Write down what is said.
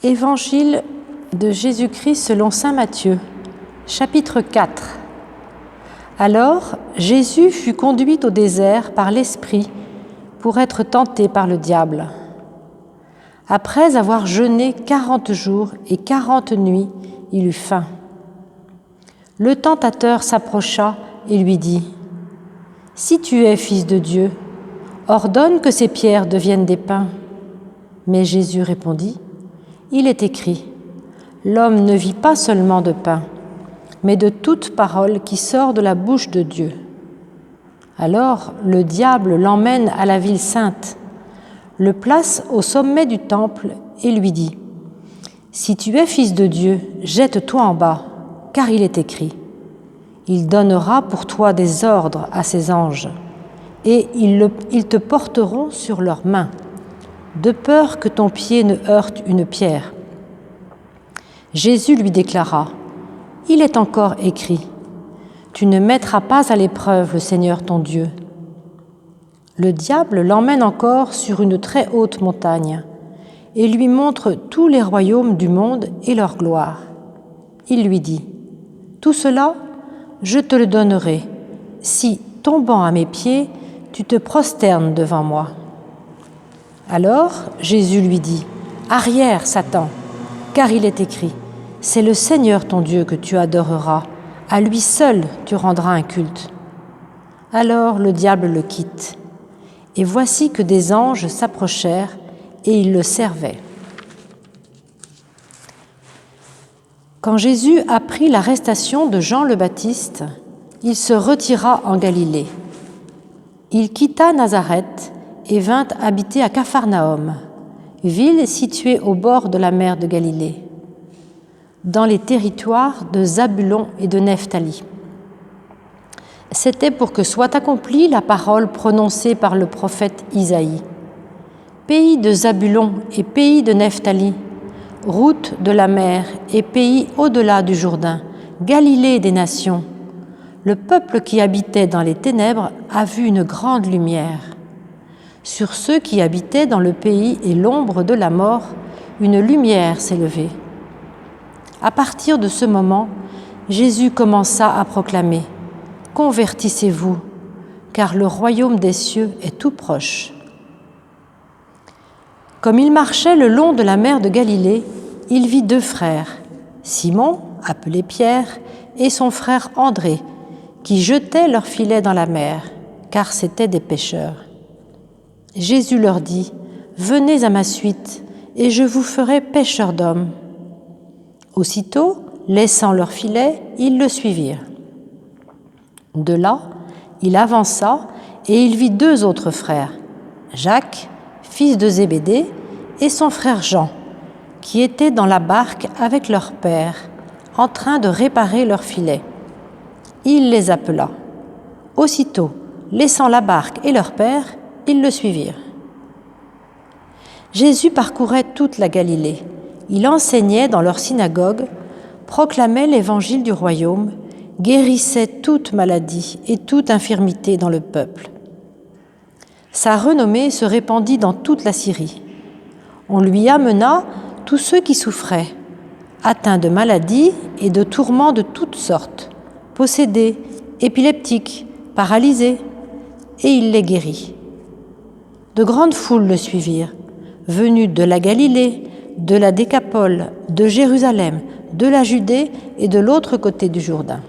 Évangile de Jésus-Christ selon saint Matthieu, chapitre 4. Alors, Jésus fut conduit au désert par l'Esprit pour être tenté par le diable. Après avoir jeûné 40 jours et 40 nuits, il eut faim. Le tentateur s'approcha et lui dit : « Si tu es fils de Dieu, ordonne que ces pierres deviennent des pains. » Mais Jésus répondit : « Il est écrit : l'homme ne vit pas seulement de pain, mais de toute parole qui sort de la bouche de Dieu. » Alors le diable l'emmène à la ville sainte, le place au sommet du temple et lui dit : « Si tu es fils de Dieu, jette-toi en bas, car il est écrit : il donnera pour toi des ordres à ses anges, et ils te porteront sur leurs mains, de peur que ton pied ne heurte une pierre. » Jésus lui déclara : « Il est encore écrit : tu ne mettras pas à l'épreuve le Seigneur ton Dieu. » Le diable l'emmène encore sur une très haute montagne et lui montre tous les royaumes du monde et leur gloire. Il lui dit : « Tout cela, je te le donnerai, si, tombant à mes pieds, tu te prosternes devant moi. » Alors Jésus lui dit : « Arrière, Satan, car il est écrit : c'est le Seigneur ton Dieu que tu adoreras, à lui seul tu rendras un culte. » Alors le diable le quitte. Et voici que des anges s'approchèrent et ils le servaient. Quand Jésus apprit l'arrestation de Jean le Baptiste, il se retira en Galilée. Il quitta Nazareth et vint habiter à Capharnaüm, ville située au bord de la mer de Galilée, dans les territoires de Zabulon et de Nephtali. C'était pour que soit accomplie la parole prononcée par le prophète Isaïe : « Pays de Zabulon et pays de Nephtali, route de la mer et pays au-delà du Jourdain, Galilée des nations, le peuple qui habitait dans les ténèbres a vu une grande lumière. Sur ceux qui habitaient dans le pays et l'ombre de la mort, une lumière s'est levée. » À partir de ce moment, Jésus commença à proclamer : « Convertissez-vous, car le royaume des cieux est tout proche. » Comme il marchait le long de la mer de Galilée, il vit deux frères, Simon, appelé Pierre, et son frère André, qui jetaient leurs filets dans la mer, car c'étaient des pêcheurs. Jésus leur dit : « Venez à ma suite, et je vous ferai pêcheurs d'hommes. » Aussitôt, laissant leurs filets, ils le suivirent. De là, il avança et il vit deux autres frères, Jacques, fils de Zébédée, et son frère Jean, qui étaient dans la barque avec leur père, en train de réparer leurs filets. Il les appela. Aussitôt, laissant la barque et leur père, ils le suivirent. Jésus parcourait toute la Galilée. Il enseignait dans leur synagogue, proclamait l'évangile du royaume, guérissait toute maladie et toute infirmité dans le peuple. Sa renommée se répandit dans toute la Syrie. On lui amena tous ceux qui souffraient, atteints de maladies et de tourments de toutes sortes, possédés, épileptiques, paralysés, et il les guérit. De grandes foules le suivirent, venues de la Galilée, de la Décapole, de Jérusalem, de la Judée et de l'autre côté du Jourdain.